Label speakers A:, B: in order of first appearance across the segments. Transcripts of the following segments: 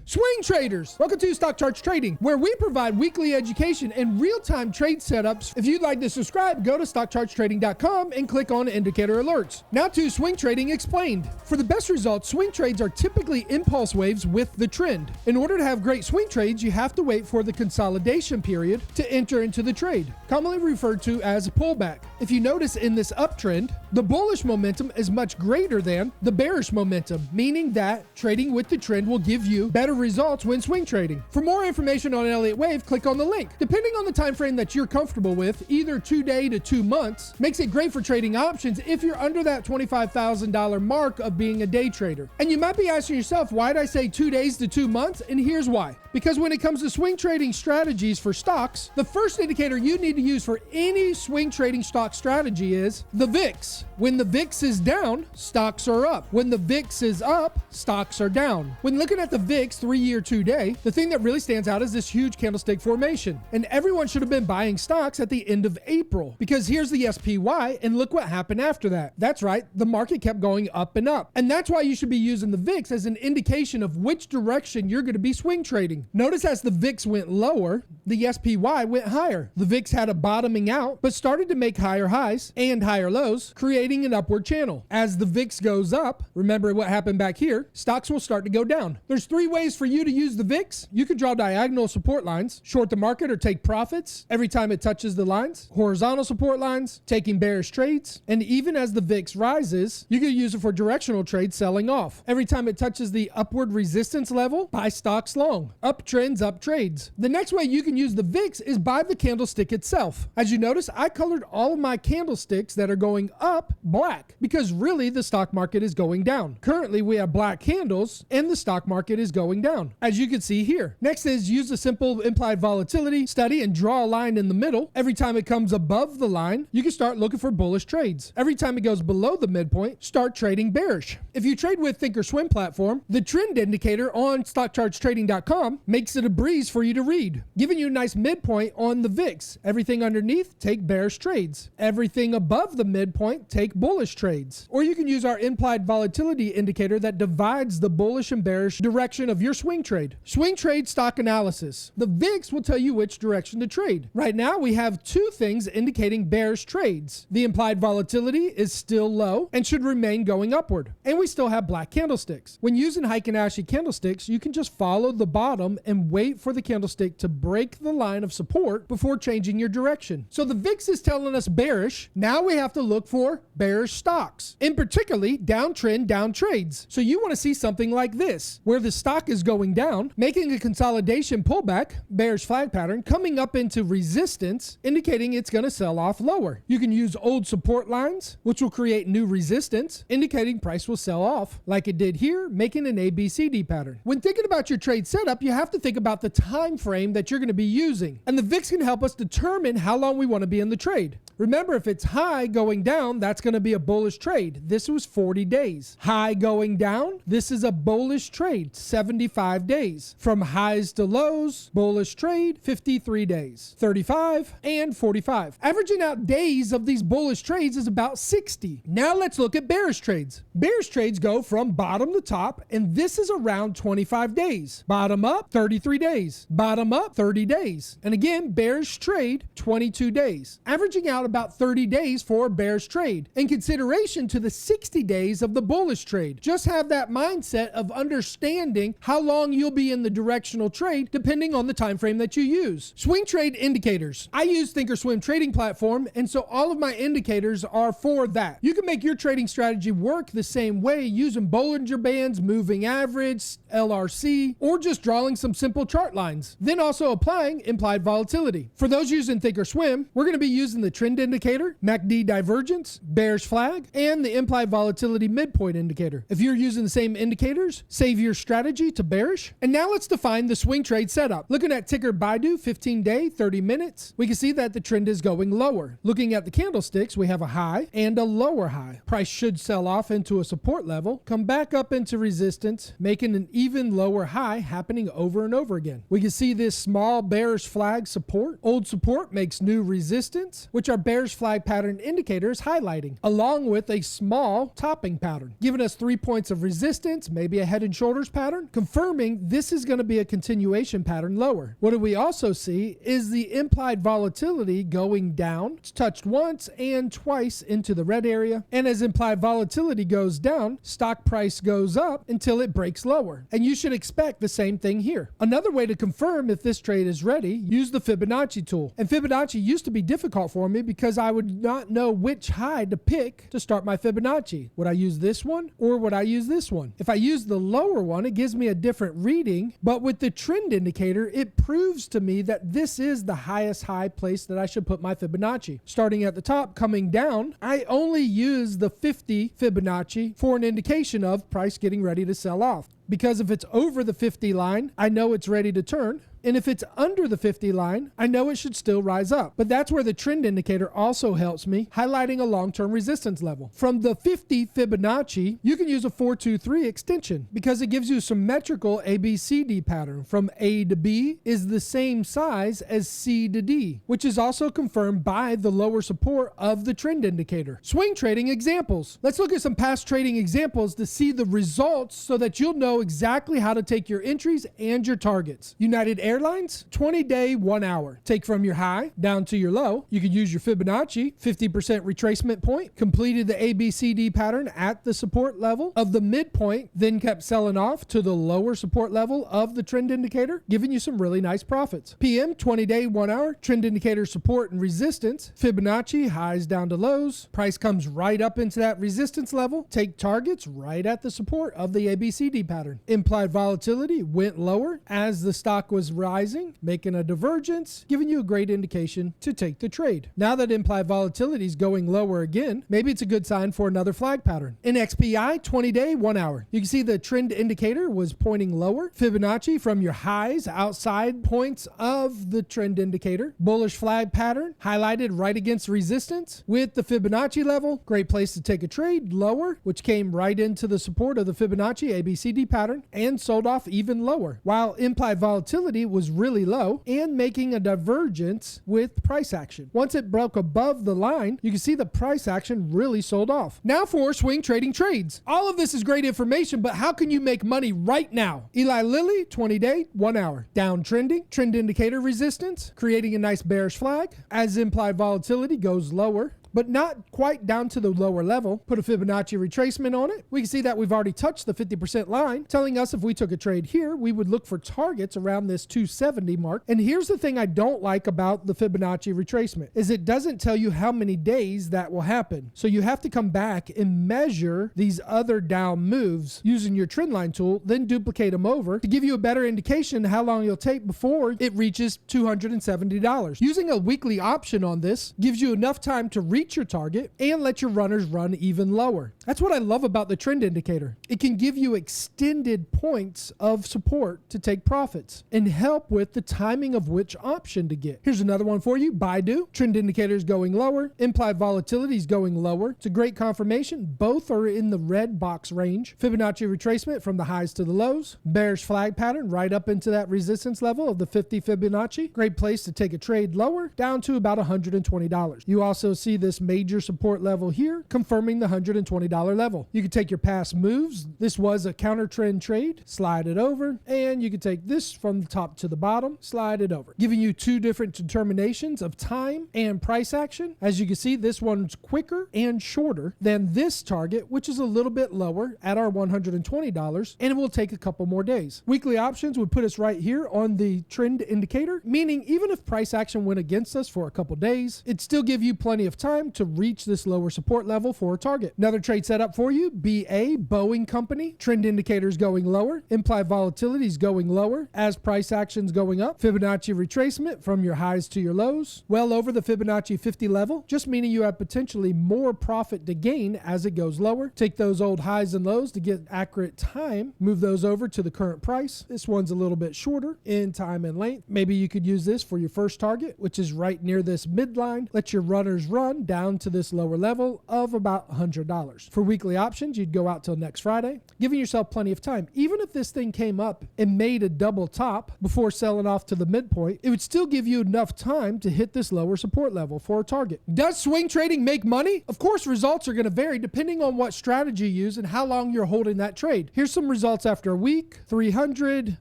A: Swing traders, welcome to Stock Charts Trading, where we provide weekly education and real-time trade setups. If you'd like to subscribe, go to stockchartstrading.com and click on Indicator Alerts. Now to Swing Trading Explained. For the best results, swing trades are typically impulse waves with the trend. In order to have great swing trades, you have to wait for the consolidation period to enter into the trade, commonly referred to as a pullback. If you notice in this uptrend, the bullish momentum is much greater than the bearish momentum, meaning that trading with the trend will give you better results when swing trading. For more information on Elliott Wave, click on the link. Depending on the time frame that you're comfortable with, either 2 day to 2 months, makes it great for trading options if you're under that $25,000 mark of being a day trader. And you might be asking yourself, why did I say 2 days to 2 months? And here's why. Because when it comes to swing trading strategies for stocks, the first indicator you need to use for any swing trading stock strategy is the VIX. When the VIX is down, stocks are up. When the VIX is up, stocks are down. When looking at the VIX 3-year 2-day, the thing that really stands out is this huge candlestick formation. And everyone should have been buying stocks at the end of April, because here's the SPY and look what happened after that. That's right, the market kept going up and up. And that's why you should be using the VIX as an indication of which direction you're going to be swing trading. Notice as the VIX went lower, the SPY went higher. The VIX had a bottoming out, but started to make higher highs and higher lows, creating an upward channel. As the VIX goes up, remember what happened back here, stocks will start to go down. There's 3 ways for you to use the VIX. You can draw diagonal support lines, short the market or take profits every time it touches the lines, horizontal support lines, taking bearish trades, and even as the VIX rises, you can use it for directional trades selling off. Every time it touches the upward resistance level, buy stocks long. Uptrends, up trades. The next way you can use the VIX is by the candlestick itself. As you notice, I colored all of my candlesticks that are going up black because really the stock market is going down. Currently, we have black candles and the stock market is going down, as you can see here. Next is use a simple implied volatility study and draw a line in the middle. Every time it comes above the line, you can start looking for bullish trades. Every time it goes below the midpoint, start trading bearish. If you trade with Thinkorswim platform, the trend indicator on stockchartstrading.com makes it a breeze for you to read, giving you a nice midpoint on the VIX. Everything underneath, take bearish trades. Everything above the midpoint, take bullish trades. Or you can use our implied volatility indicator that divides the bullish and bearish direction of your swing trade. Swing trade stock analysis. The VIX will tell you which direction to trade. Right now, we have 2 things indicating bearish trades. The implied volatility is still low and should remain going upward. And we still have black candlesticks. When using Heikin-Ashi candlesticks, you can just follow the bottom and wait for the candlestick to break the line of support before changing your direction. So the VIX is telling us bearish. Now we have to look for bearish stocks, in particularly downtrend, down trades. So you want to see something like this, where the stock is going down, making a consolidation pullback, bearish flag pattern, coming up into resistance, indicating it's going to sell off lower. You can use old support lines, which will create new resistance, indicating price will sell off, like it did here, making an ABCD pattern. When thinking about your trade setup, you have to think about the time frame that you're going to be using, and the VIX can help us determine how long we want to be in the trade. Remember, if it's high going down, that's going to be a bullish trade. This was 40 days. High going down, this is a bullish trade, 75 days. From highs to lows, bullish trade, 53 days, 35 and 45. Averaging out days of these bullish trades is about 60. Now let's look at bearish trades. Bearish trades go from bottom to top, and this is around 25 days. Bottom up, 33 days. Bottom up, 30 days. And again, bearish trade, 22 days. Averaging out about 30 days for a bearish trade in consideration to the 60 days of the bullish trade. Just have that mindset of understanding how long you'll be in the directional trade depending on the time frame that you use. Swing trade indicators. I use Thinkorswim trading platform, and so all of my indicators are for that. You can make your trading strategy work the same way using Bollinger Bands, moving average, LRC, or just drawing some simple chart lines. Then also applying implied volatility. For those using Thinkorswim, we're going to be using the trend indicator, MACD divergence, bearish flag, and the implied volatility midpoint indicator. If you're using the same indicators, save your strategy to bearish. And now let's define the swing trade setup. Looking at ticker Baidu, 15-day, 30 minutes, we can see that the trend is going lower. Looking at the candlesticks, we have a high and a lower high. Price should sell off into a support level, come back up into resistance, making an even lower high happening over and over again. We can see this small bearish flag support. Old support makes new resistance, which are bearish flag pattern indicator is highlighting, along with a small topping pattern, giving us 3 points of resistance, maybe a head and shoulders pattern, confirming this is going to be a continuation pattern lower. What do we also see is the implied volatility going down. It's touched once and twice into the red area. And as implied volatility goes down, stock price goes up until it breaks lower. And you should expect the same thing here. Another way to confirm if this trade is ready, use the Fibonacci tool. And Fibonacci used to be difficult for me because I would not know which high to pick to start my Fibonacci. Would I use this one or would I use this one? If I use the lower one, it gives me a different reading, but with the trend indicator, it proves to me that this is the highest high place that I should put my Fibonacci. Starting at the top, coming down, I only use the 50 Fibonacci for an indication of price getting ready to sell off. Because if it's over the 50 line, I know it's ready to turn. And if it's under the 50 line, I know it should still rise up. But that's where the trend indicator also helps me, highlighting a long-term resistance level. From the 50 Fibonacci, you can use a 423 extension because it gives you a symmetrical ABCD pattern. From A to B is the same size as C to D, which is also confirmed by the lower support of the trend indicator. Swing trading examples. Let's look at some past trading examples to see the results so that you'll know exactly how to take your entries and your targets. United Airlines, 20-day, 1 hour. Take from your high down to your low. You could use your Fibonacci, 50% retracement point. Completed the ABCD pattern at the support level of the midpoint, then kept selling off to the lower support level of the trend indicator, giving you some really nice profits. PM, 20-day, 1 hour. Trend indicator support and resistance. Fibonacci, highs down to lows. Price comes right up into that resistance level. Take targets right at the support of the ABCD pattern. Implied volatility went lower as the stock was rising, making a divergence, giving you a great indication to take the trade. Now that implied volatility is going lower again, maybe it's a good sign for another flag pattern. In XPI, 20-day, 1 hour. You can see the trend indicator was pointing lower. Fibonacci from your highs outside points of the trend indicator. Bullish flag pattern highlighted right against resistance with the Fibonacci level. Great place to take a trade lower, which came right into the support of the Fibonacci ABCD pattern and sold off even lower, while implied volatility was really low and making a divergence with price action. Once it broke above the line, you can see the price action really sold off. Now for swing trading trades. All of this is great information, but how can you make money right now? Eli Lilly, 20-day, 1 hour. Downtrending, trend indicator resistance, creating a nice bearish flag as implied volatility goes lower, but not quite down to the lower level. Put a Fibonacci retracement on it. We can see that we've already touched the 50% line, telling us if we took a trade here, we would look for targets around this 270 mark. And here's the thing I don't like about the Fibonacci retracement, is it doesn't tell you how many days that will happen. So you have to come back and measure these other down moves using your trend line tool, then duplicate them over to give you a better indication how long it'll take before it reaches $270. Using a weekly option on this gives you enough time to reach your target and let your runners run even lower. That's what I love about the trend indicator. It can give you extended points of support to take profits and help with the timing of which option to get. Here's another one for you. Baidu, trend indicator is going lower. Implied volatility is going lower. It's a great confirmation. Both are in the red box range. Fibonacci retracement from the highs to the lows. Bearish flag pattern right up into that resistance level of the 50 Fibonacci. Great place to take a trade lower down to about $120. You also see this major support level here, confirming the $120 level. You can take your past moves. This was a counter trend trade, slide it over, and you can take this from the top to the bottom, slide it over, giving you two different determinations of time and price action. As you can see, this one's quicker and shorter than this target, which is a little bit lower at our $120, and it will take a couple more days. Weekly options would put us right here on the trend indicator, meaning even if price action went against us for a couple days, it'd still give you plenty of time to reach this lower support level for a target. Another trade setup for you, BA, Boeing Company. Trend indicators going lower. Implied volatility is going lower as price action's going up. Fibonacci retracement from your highs to your lows. Well over the Fibonacci 50 level, just meaning you have potentially more profit to gain as it goes lower. Take those old highs and lows to get accurate time. Move those over to the current price. This one's a little bit shorter in time and length. Maybe you could use this for your first target, which is right near this midline. Let your runners run trading down to this lower level of about $100. For weekly options, you'd go out till next Friday, giving yourself plenty of time. Even if this thing came up and made a double top before selling off to the midpoint, it would still give you enough time to hit this lower support level for a target. Does swing trading make money? Of course, results are going to vary depending on what strategy you use and how long you're holding that trade. Here's some results after a week: 300,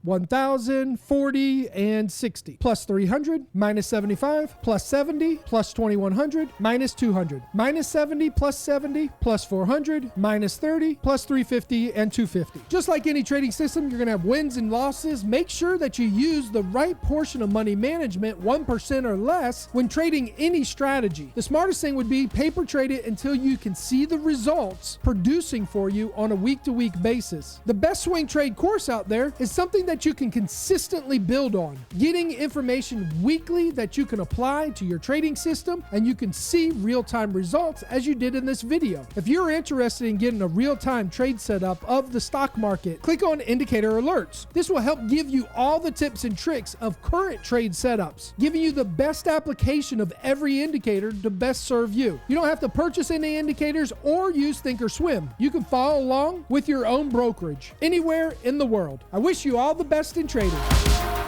A: 1,000, 40, and 60. Plus 300, minus 75, plus 70, plus 2,100, minus 200, minus 70, plus 70, plus 400, minus 30, plus 350, and 250. Just like any trading system, you're going to have wins and losses. Make sure that you use the right portion of money management, 1% or less, when trading any strategy. The smartest thing would be paper trade it until you can see the results producing for you on a week-to-week basis. The best swing trade course out there is something that you can consistently build on, getting information weekly that you can apply to your trading system, and you can see real-time results as you did in this video. If you're interested in getting a real-time trade setup of the stock market, click on indicator alerts. This will help give you all the tips and tricks of current trade setups, giving you the best application of every indicator to best serve you. You don't have to purchase any indicators or use Thinkorswim. You can follow along with your own brokerage anywhere in the world. I wish you all the best in trading.